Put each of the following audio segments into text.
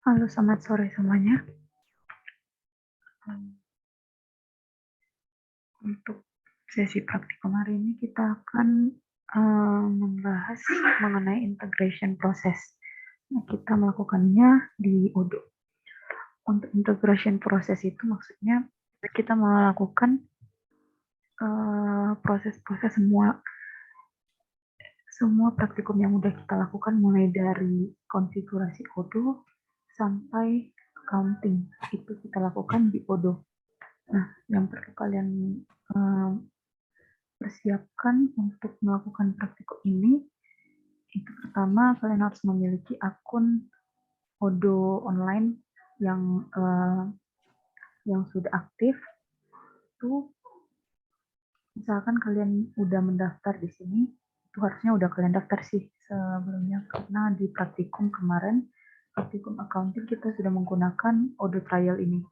Halo, selamat sore semuanya. Untuk sesi praktikum hari ini kita akan membahas mengenai integration proses. Nah, kita melakukannya di Odoo. Untuk integration proses itu maksudnya kita melakukan proses-proses semua praktikum yang udah kita lakukan mulai dari konfigurasi Odoo sampai accounting. Itu kita lakukan di Odoo. Nah, yang perlu kalian persiapkan untuk melakukan praktikum ini, itu pertama kalian harus memiliki akun Odoo online yang sudah aktif. Itu misalkan kalian udah mendaftar di sini, itu harusnya udah kalian daftar sih sebelumnya, karena di praktikum kemarin, praktikum accounting kita sudah menggunakan Odoo trial ini.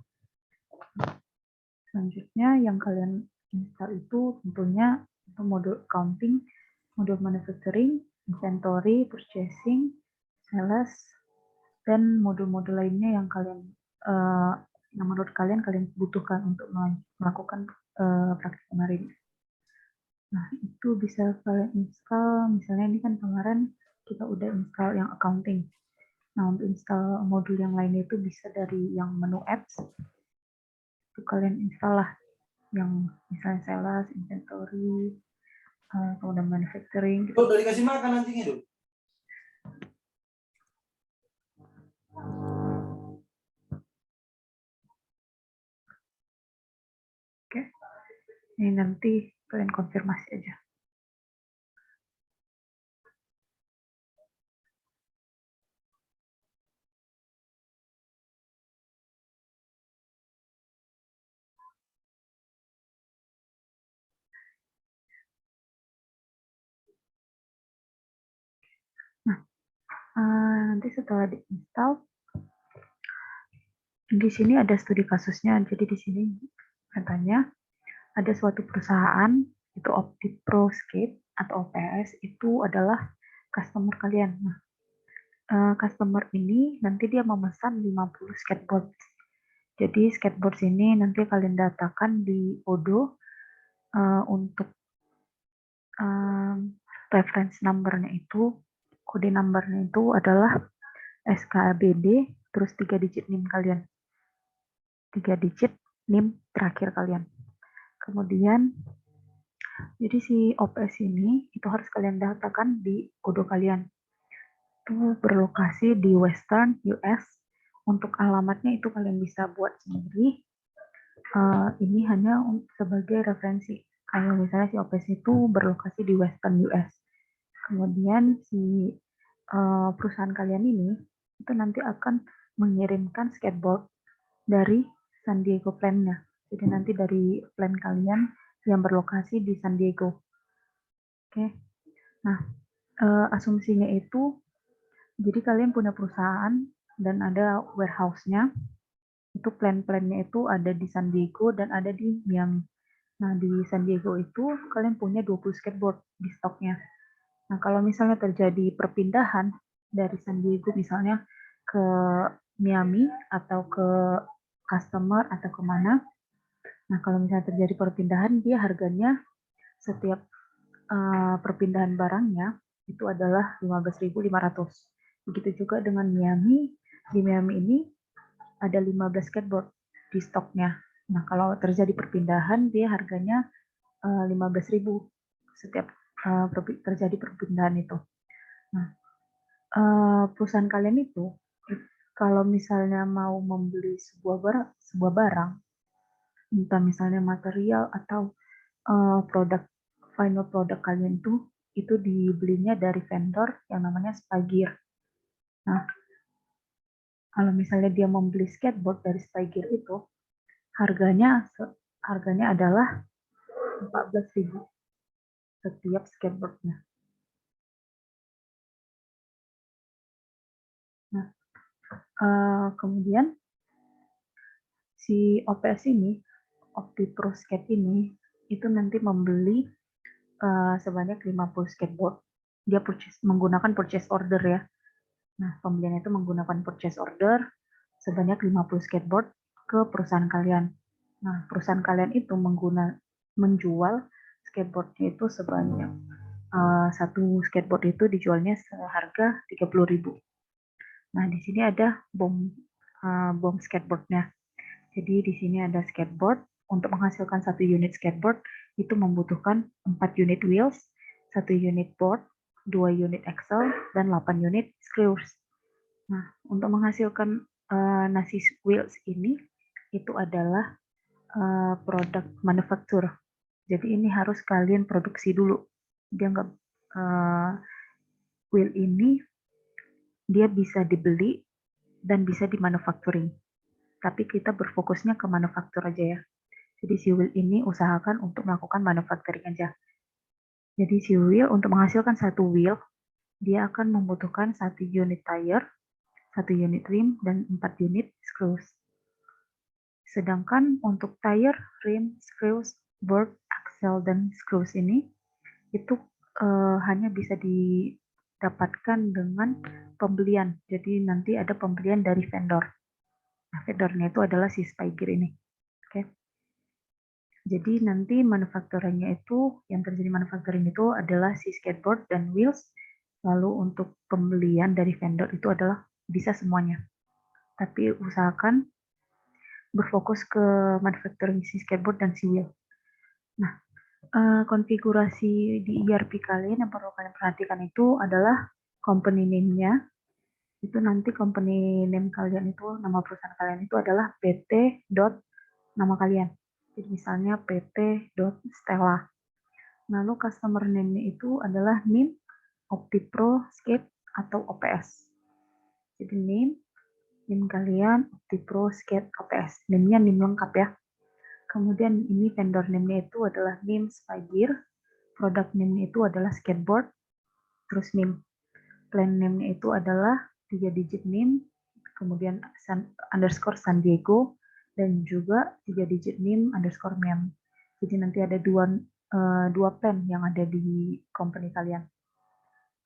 Selanjutnya yang kalian install itu tentunya untuk modul accounting, modul manufacturing, inventory, purchasing, sales, dan modul-modul lainnya yang yang menurut kalian butuhkan untuk melakukan praktikum hari ini. Nah, itu bisa kalian install, misalnya ini kan kemarin kita udah install yang accounting. Nah, untuk install modul yang lainnya itu bisa dari yang menu apps, itu kalian install lah yang misalnya sales, inventory, kemudian manufacturing. Gitu. Udah dikasih makan anjingnya dulu. Oke, ini nanti kalian konfirmasi aja. Nah, nanti setelah diinstal, di sini ada studi kasusnya. Jadi di sini katanya ada suatu perusahaan, itu OptiProScape atau OPS, itu adalah customer kalian. Nah, customer ini nanti dia memesan 50 skateboard. Jadi skateboard ini nanti kalian datakan di Odoo untuk reference number-nya itu, kode number-nya itu adalah SKBD, terus 3 digit NIM kalian. 3 digit NIM terakhir kalian. Kemudian, jadi si OPS ini, itu harus kalian datakan di Odoo kalian. Itu berlokasi di Western US. Untuk alamatnya itu kalian bisa buat sendiri. Ini hanya sebagai referensi. Kayak misalnya si OPS itu berlokasi di Western US. Kemudian si perusahaan kalian ini itu nanti akan mengirimkan skateboard dari San Diego plant-nya. Jadi nanti dari plant kalian yang berlokasi di San Diego. Oke. Nah, asumsinya itu jadi kalian punya perusahaan dan ada warehouse-nya. Itu plant-plantnya itu ada di San Diego dan ada di Miami. Nah, di San Diego itu kalian punya 20 skateboard di stoknya. Nah, kalau misalnya terjadi perpindahan dari San Diego misalnya ke Miami atau ke customer atau kemana, nah kalau misalnya terjadi perpindahan, dia harganya setiap perpindahan barangnya itu adalah 15.500. Begitu juga dengan Miami. Di Miami ini ada 15 skateboard di stoknya. Nah, kalau terjadi perpindahan, dia harganya 15.000 setiap terjadi perpindahan itu. Nah, perusahaan kalian itu kalau misalnya mau membeli sebuah barang, entah misalnya material atau produk final produk kalian itu dibelinya dari vendor yang namanya Spygear. Nah, kalau misalnya dia membeli skateboard dari Spygear itu, harganya adalah 14.000 setiap skateboardnya. Nah, kemudian si OPS ini, OptiProScape ini, itu nanti membeli sebanyak 50 skateboard. Dia menggunakan purchase order ya. Nah, pembelian itu menggunakan purchase order. sebanyak 50 skateboard ke perusahaan kalian. Nah, perusahaan kalian itu menjual skateboardnya itu sebanyak satu skateboard itu dijualnya seharga 30.000. Nah, di sini ada bom skateboardnya. Jadi di sini ada skateboard. Untuk menghasilkan satu unit skateboard itu membutuhkan 4 unit wheels, 1 unit board, 2 unit axle, dan 8 unit screws. Nah, untuk menghasilkan nasi wheels ini itu adalah produk manufaktur. Jadi ini harus kalian produksi dulu. Dia nggak wheel ini dia bisa dibeli dan bisa dimanufacturing. Tapi kita berfokusnya ke manufaktur aja ya. Jadi si wheel ini usahakan untuk melakukan manufacturing aja. Jadi si wheel untuk menghasilkan satu wheel, dia akan membutuhkan 1 unit tire, 1 unit rim, dan 4 unit screws. Sedangkan untuk tire, rim, screws, board, axle, dan screws ini itu hanya bisa didapatkan dengan pembelian. Jadi nanti ada pembelian dari vendor. Nah, vendornya itu adalah si Spygear ini. Oke. Jadi nanti manufakturnya itu, yang terjadi manufacturing itu adalah si skateboard dan wheels. Lalu untuk pembelian dari vendor itu adalah bisa semuanya. Tapi usahakan berfokus ke manufacturing si skateboard dan si wheel. Nah, konfigurasi di ERP kalian yang perlu kalian perhatikan itu adalah company name-nya. Itu nanti company name kalian itu, nama perusahaan kalian itu adalah PT. Nama kalian. Jadi misalnya PT. Stella. Lalu customer name-nya itu adalah NIM, OptiPro, Skate, atau OPS. Jadi NIM kalian, OptiPro, Skate, OPS. NIM-nya NIM lengkap ya. Kemudian ini vendor name-nya itu adalah NIM Spygear, product name-nya itu adalah skateboard, terus NIM. Plan name-nya itu adalah 3 digit NIM, kemudian underscore San Diego, dan juga 3 digit NIM underscore mem. Jadi nanti ada dua plan yang ada di company kalian.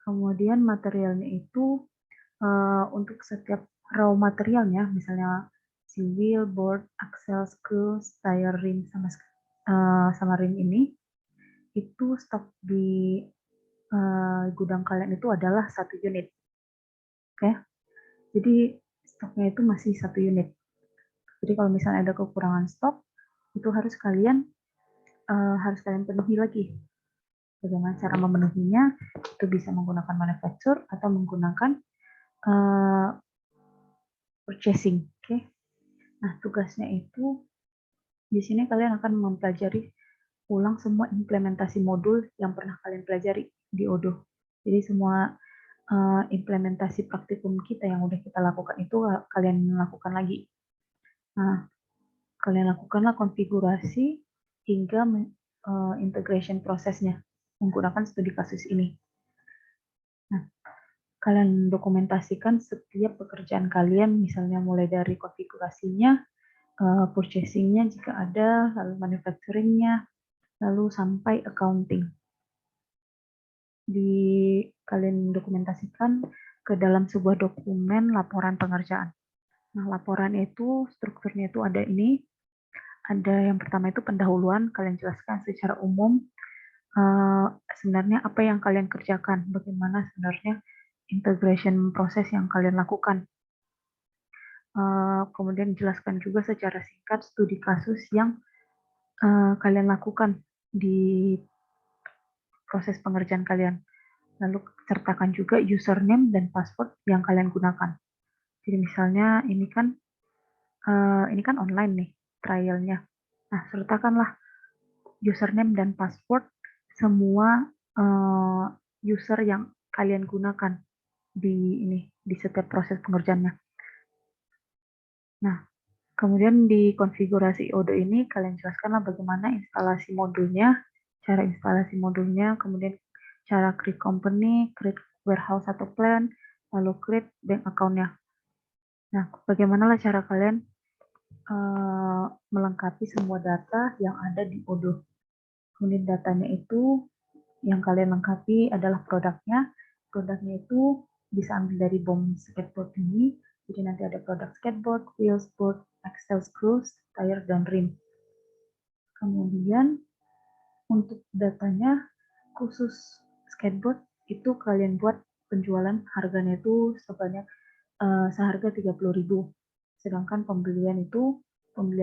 Kemudian materialnya itu untuk setiap raw materialnya, misalnya si wheel, board, axle, screws, tire, rim, sama rim ini, itu stok di gudang kalian itu adalah 1 unit. Oke, jadi stoknya itu masih 1 unit. Jadi kalau misalnya ada kekurangan stok, itu harus kalian penuhi lagi. Bagaimana cara memenuhinya? Itu bisa menggunakan manufacture atau menggunakan purchasing. Oke. Nah, tugasnya itu di sini kalian akan mempelajari ulang semua implementasi modul yang pernah kalian pelajari di Odoo. Jadi semua implementasi praktikum kita yang udah kita lakukan itu kalian lakukan lagi. Nah, kalian lakukanlah konfigurasi hingga integration prosesnya menggunakan studi kasus ini. Nah, kalian dokumentasikan setiap pekerjaan kalian, misalnya mulai dari konfigurasinya, purchasing-nya jika ada, lalu manufacturing-nya, lalu sampai accounting. Kalian dokumentasikan ke dalam sebuah dokumen laporan pengerjaan. Nah, laporan itu strukturnya itu ada ini. Ada yang pertama itu pendahuluan, kalian jelaskan secara umum sebenarnya apa yang kalian kerjakan, bagaimana sebenarnya integration proses yang kalian lakukan. Kemudian jelaskan juga secara singkat studi kasus yang kalian lakukan di proses pengerjaan kalian. Lalu sertakan juga username dan password yang kalian gunakan. Jadi misalnya ini kan online nih trialnya. Nah, sertakanlah username dan password semua user yang kalian gunakan di setiap proses pengerjaannya. Nah, kemudian di konfigurasi Odoo ini kalian jelaskanlah bagaimana instalasi modulnya, cara instalasi modulnya, kemudian cara create company, create warehouse atau plan, lalu create bank account-nya. Nah, bagaimana cara kalian melengkapi semua data yang ada di Odoo. Kemudian datanya itu yang kalian lengkapi adalah produknya. Produknya itu bisa ambil dari BOM skateboard ini, Jadi nanti ada produk skateboard, wheels, board, axle screws, tire, dan rim. Kemudian untuk datanya khusus skateboard itu kalian buat penjualan harganya itu sebanyak seharga 30.000. Sedangkan pembelian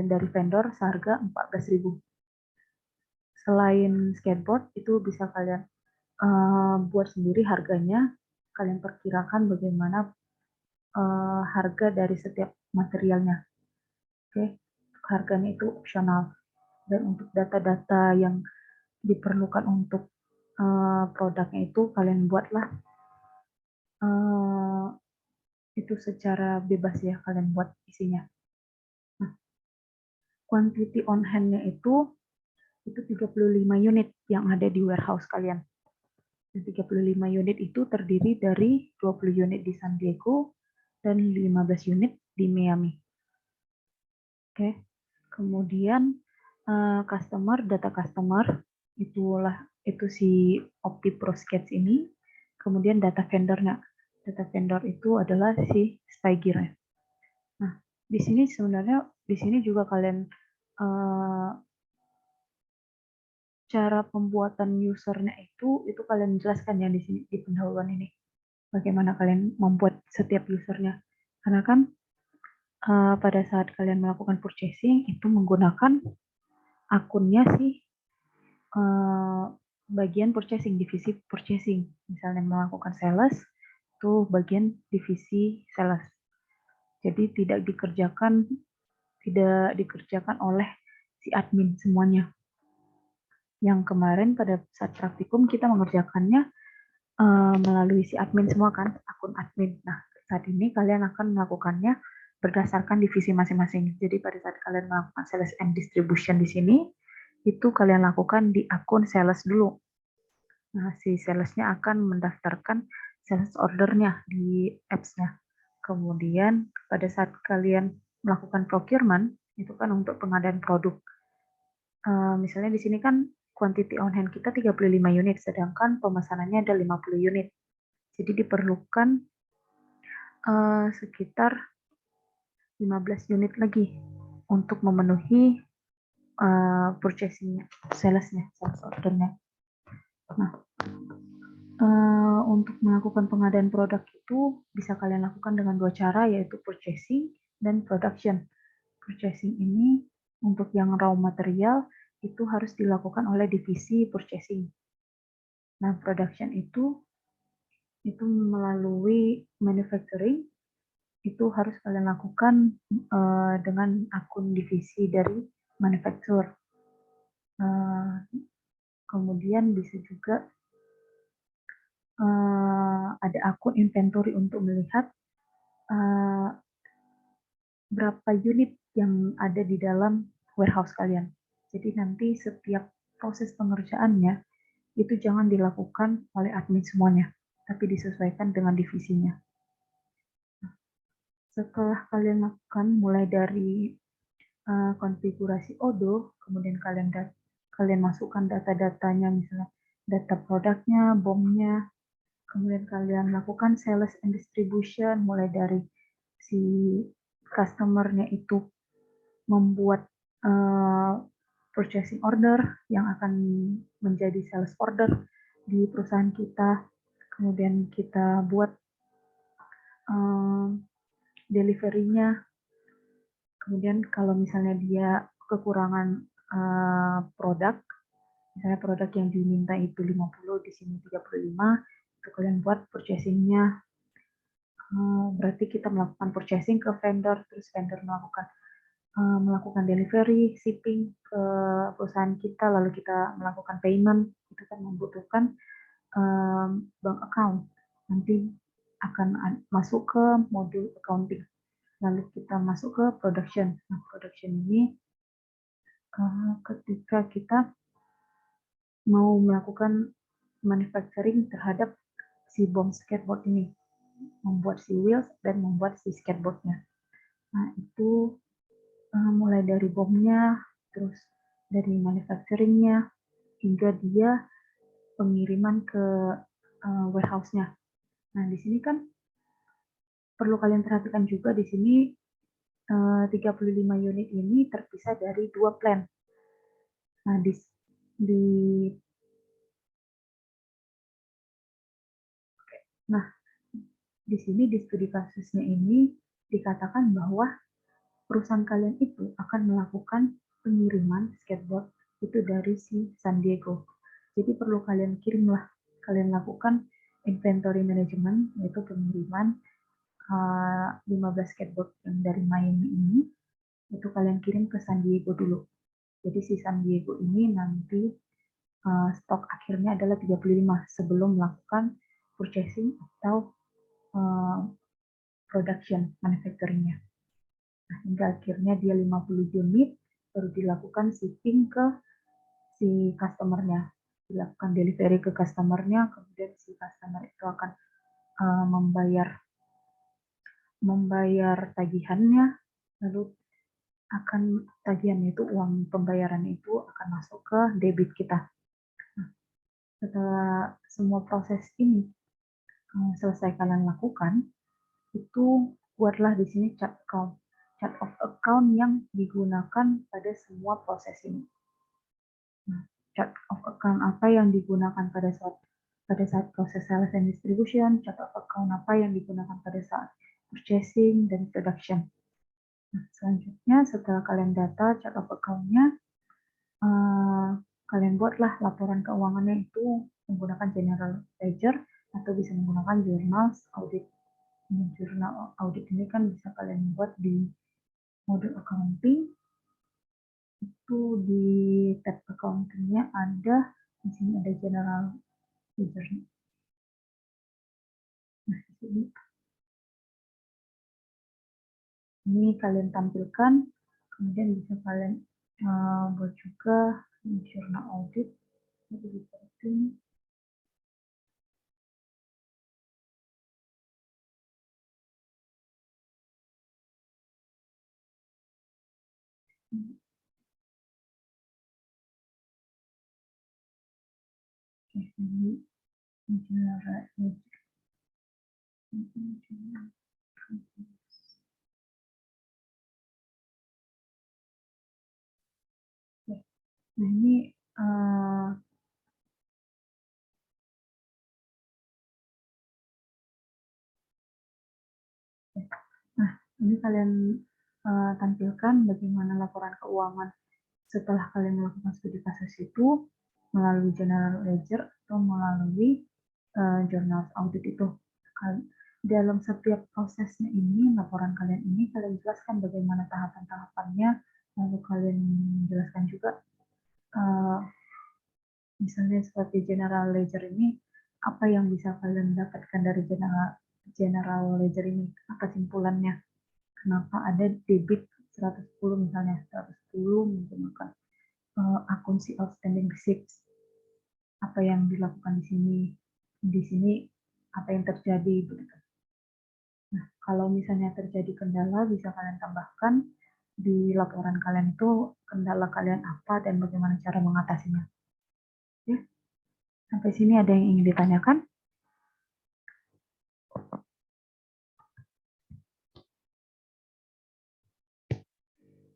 dari vendor seharga 14.000. Selain skateboard itu bisa kalian buat sendiri harganya, kalian perkirakan bagaimana harga dari setiap materialnya. Oke, harganya itu opsional. Dan untuk data-data yang diperlukan untuk produknya itu kalian buatlah itu secara bebas ya, kalian buat isinya. Nah, quantity on hand-nya itu 35 unit yang ada di warehouse kalian. Dan 35 unit itu terdiri dari 20 unit di San Diego dan 15 unit di Miami. Oke. Kemudian data customer itu si Opti Pro Sketch ini. Kemudian data vendornya. Data vendor itu adalah si Spygear. Nah, di sini juga kalian cara pembuatan usernya itu kalian jelaskan ya di sini di pendahuluan ini. Bagaimana kalian membuat setiap usernya. Karena kan pada saat kalian melakukan purchasing itu menggunakan akunnya sih bagian purchasing, divisi purchasing. Misalnya melakukan sales, itu bagian divisi sales. Jadi tidak dikerjakan oleh si admin semuanya. Yang kemarin pada saat praktikum kita mengerjakannya melalui si admin semua kan, akun admin. Nah, saat ini kalian akan melakukannya berdasarkan divisi masing-masing. Jadi pada saat kalian melakukan sales and distribution di sini, itu kalian lakukan di akun sales dulu. Nah, si salesnya akan mendaftarkan sales ordernya di apps-nya. Kemudian pada saat kalian melakukan procurement, itu kan untuk pengadaan produk. Misalnya di sini kan quantity on hand kita 35 unit, sedangkan pemesanannya ada 50 unit. Jadi diperlukan sekitar 15 unit lagi untuk memenuhi purchasing-nya, sales-nya, sales order-nya. Nah, untuk melakukan pengadaan produk itu bisa kalian lakukan dengan dua cara, yaitu purchasing dan production. Purchasing ini untuk yang raw material itu harus dilakukan oleh divisi purchasing. Nah, production itu melalui manufacturing itu harus kalian lakukan dengan akun divisi dari manufacturer. Kemudian bisa juga ada akun inventory untuk melihat berapa unit yang ada di dalam warehouse kalian. Jadi nanti setiap proses pengerjaannya itu jangan dilakukan oleh admin semuanya, tapi disesuaikan dengan divisinya. Setelah kalian lakukan mulai dari konfigurasi Odoo, kemudian kalian masukkan data-datanya, misalnya data produknya, BOM-nya, kemudian kalian lakukan sales and distribution, mulai dari si customer-nya itu membuat purchasing order yang akan menjadi sales order di perusahaan kita, kemudian kita buat delivery-nya, kemudian kalau misalnya dia kekurangan produk, misalnya produk yang diminta itu 50, di sini 35, itu kalian buat purchasing-nya. Berarti kita melakukan purchasing ke vendor, terus vendor melakukan delivery, shipping ke perusahaan kita, lalu kita melakukan payment, itu kan membutuhkan bank account. Nanti akan masuk ke modul accounting. Lalu kita masuk ke production. Nah, production ini ketika kita mau melakukan manufacturing terhadap si BOM skateboard ini, membuat si wheels dan membuat si skateboardnya. Nah, itu mulai dari BOM-nya, terus dari manufacturing-nya, hingga dia pengiriman ke warehouse-nya. Nah, di sini kan perlu kalian perhatikan juga di sini 35 unit ini terpisah dari 2 plan. Nah, di sini di studi kasusnya ini dikatakan bahwa perusahaan kalian itu akan melakukan pengiriman skateboard itu dari si San Diego. Jadi perlu kalian kirimlah, kalian lakukan inventory management, yaitu pengiriman 15 skateboard yang dari Miami ini, itu kalian kirim ke San Diego dulu. Jadi si San Diego ini nanti stok akhirnya adalah 35 sebelum melakukan purchasing atau production manufacturing-nya. Nah, hingga akhirnya dia 50 unit baru dilakukan shipping ke si customer-nya, dilakukan delivery ke customer-nya, kemudian si customer itu akan membayar tagihannya, lalu akan tagihan itu, uang pembayaran itu akan masuk ke debit kita. Nah, setelah semua proses ini selesai kalian lakukan, itu buatlah di sini chart of account yang digunakan pada semua proses ini. Nah, chart of account apa yang digunakan pada saat proses sales and distribution, chart of account apa yang digunakan pada saat purchasing dan production. Nah, selanjutnya setelah kalian data chart of account-nya, kalian buatlah laporan keuangannya itu menggunakan general ledger atau bisa menggunakan journals audit. Jurnal audit ini kan bisa kalian buat di mode accounting. Itu di tab accounting-nya ada, di sini ada general ledger. Nah, di sini ini kalian tampilkan, kemudian bisa kalian buat juga jurnal audit. Jadi seperti ini. Ini general ledger. Nah, ini ini kalian tampilkan bagaimana laporan keuangan setelah kalian melakukan studi kasus itu melalui general ledger atau melalui jurnal audit itu. Dalam setiap prosesnya ini, laporan kalian ini, kalian jelaskan bagaimana tahapan-tahapannya, lalu kalian jelaskan juga misalnya seperti general ledger ini, apa yang bisa kalian dapatkan dari general ledger ini, apa simpulannya, kenapa ada debit 110 misalnya, 110 menggunakan akun si outstanding receipts, apa yang dilakukan di sini apa yang terjadi begitu. Nah, kalau misalnya terjadi kendala, bisa kalian tambahkan di laporan kalian itu kendala kalian apa dan bagaimana cara mengatasinya. Oke. Sampai sini ada yang ingin ditanyakan?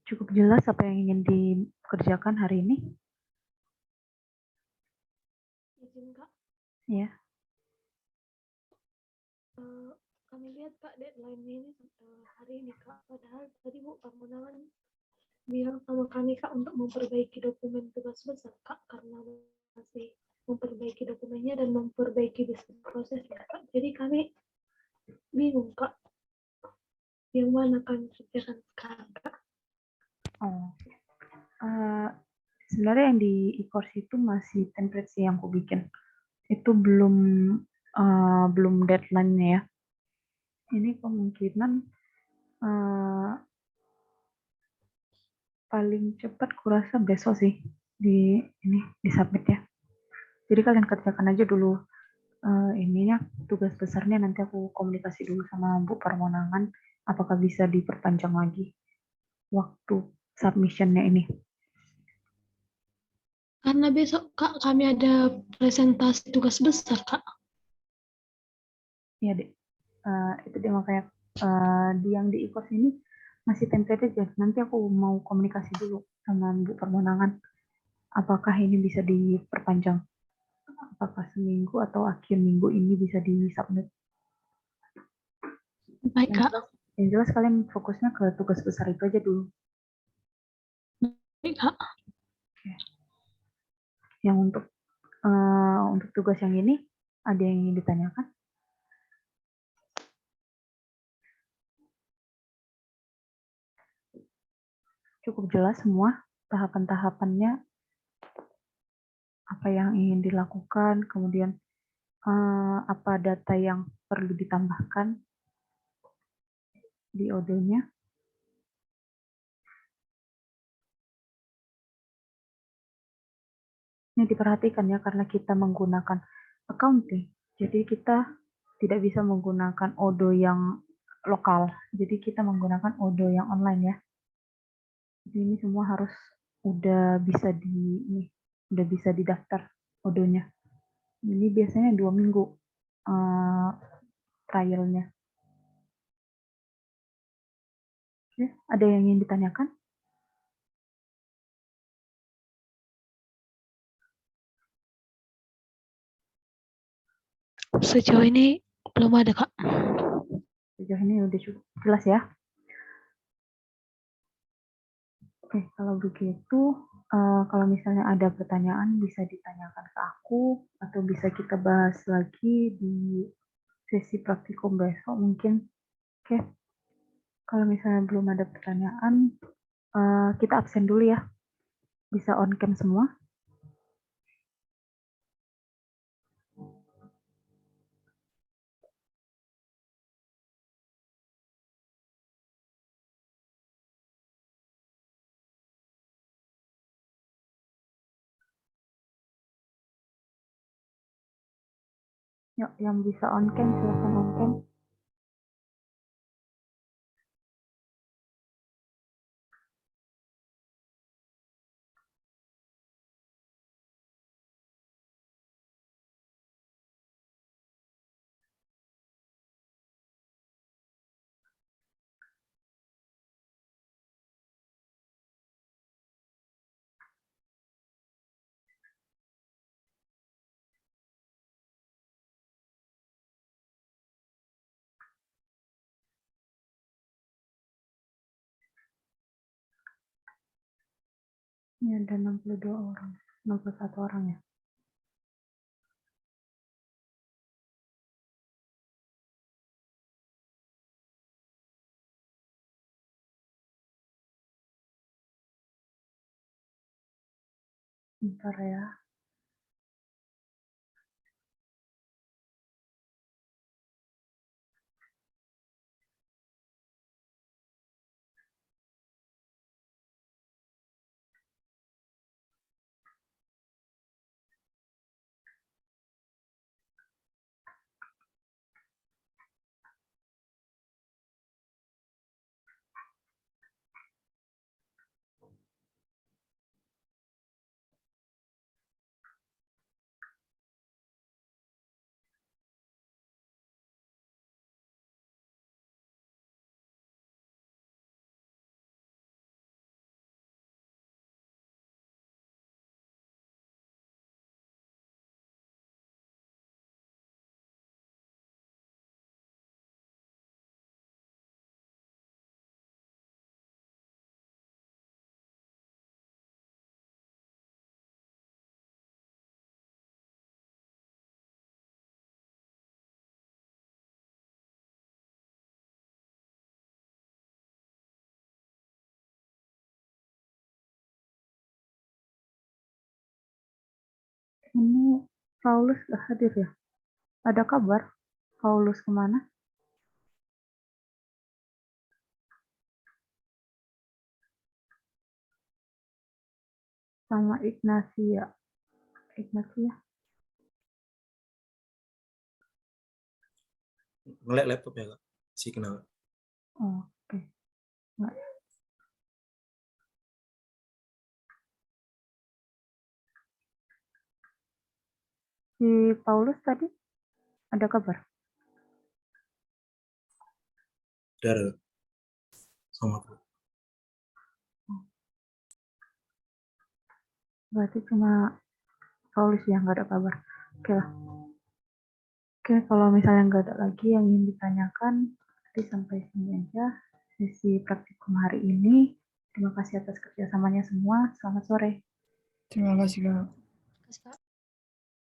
Cukup jelas apa yang ingin dikerjakan hari ini? Izin Kak. Ya. Kami lihat Kak deadline-nya ini hari ini Kak. Padahal tadi Bu Pamunawan bilang sama kami Kak untuk memperbaiki dokumen tugas besar Kak, karena masih memperbaiki dokumennya dan memperbaiki bisnis prosesnya Kak. Jadi kami bingung Kak, yang mana kami kerjakan sekarang Kak. Sebenarnya yang di e-course itu masih template sih yang aku bikin. Itu belum deadline-nya ya. Ini kemungkinan paling cepat kurasa besok sih di submit ya. Jadi kalian kerjakan aja dulu ininya, tugas besarnya, nanti aku komunikasi dulu sama Bu Parmonangan apakah bisa diperpanjang lagi waktu submission-nya ini. Karena besok Kak kami ada presentasi tugas besar Kak. Iya Dek, itu dia makanya yang di e-course ini masih template aja. Nanti aku mau komunikasi dulu sama Bu Permonangan. Apakah ini bisa diperpanjang? Apakah seminggu atau akhir minggu ini bisa di-submit? Baik, Kak. Yang jelas kalian fokusnya ke tugas besar itu aja dulu. Baik, Kak. Yang untuk tugas yang ini, ada yang ingin ditanyakan? Cukup jelas semua tahapan-tahapannya, apa yang ingin dilakukan, kemudian apa data yang perlu ditambahkan di OD-nya. Ini diperhatikan ya, karena kita menggunakan accounting, jadi kita tidak bisa menggunakan ODO yang lokal, jadi kita menggunakan ODO yang online ya. Jadi ini semua harus udah bisa didaftar ODO-nya. Ini biasanya 2 minggu trialnya. Oke, ada yang ingin ditanyakan? Sejauh ini belum ada, Kak. Sejauh ini udah cukup jelas ya. Oke, kalau begitu, kalau misalnya ada pertanyaan bisa ditanyakan ke aku, atau bisa kita bahas lagi di sesi praktikum besok mungkin. Oke, kalau misalnya belum ada pertanyaan, kita absen dulu ya. Bisa on cam semua. Yuk, yang bisa on cam silahkan on cam. Ini ada 62 orang, 61 orang ya. Bentar ya. Ini Paulus gak hadir ya? Ada kabar? Paulus kemana? Sama Ignacia. Ignacia. Ngelek laptop ya, Kak. Signal. Oh, oke. Nggak. Si Paulus tadi ada kabar? Tidak ada sama aku. Berarti cuma Paulus yang nggak ada kabar. Oke lah. Oke, kalau misalnya nggak ada lagi yang ingin ditanyakan, nanti sampai sini aja sesi praktikum hari ini. Terima kasih atas kerjasamanya semua. Selamat sore. Terima kasih, Kak. Terus, Kak.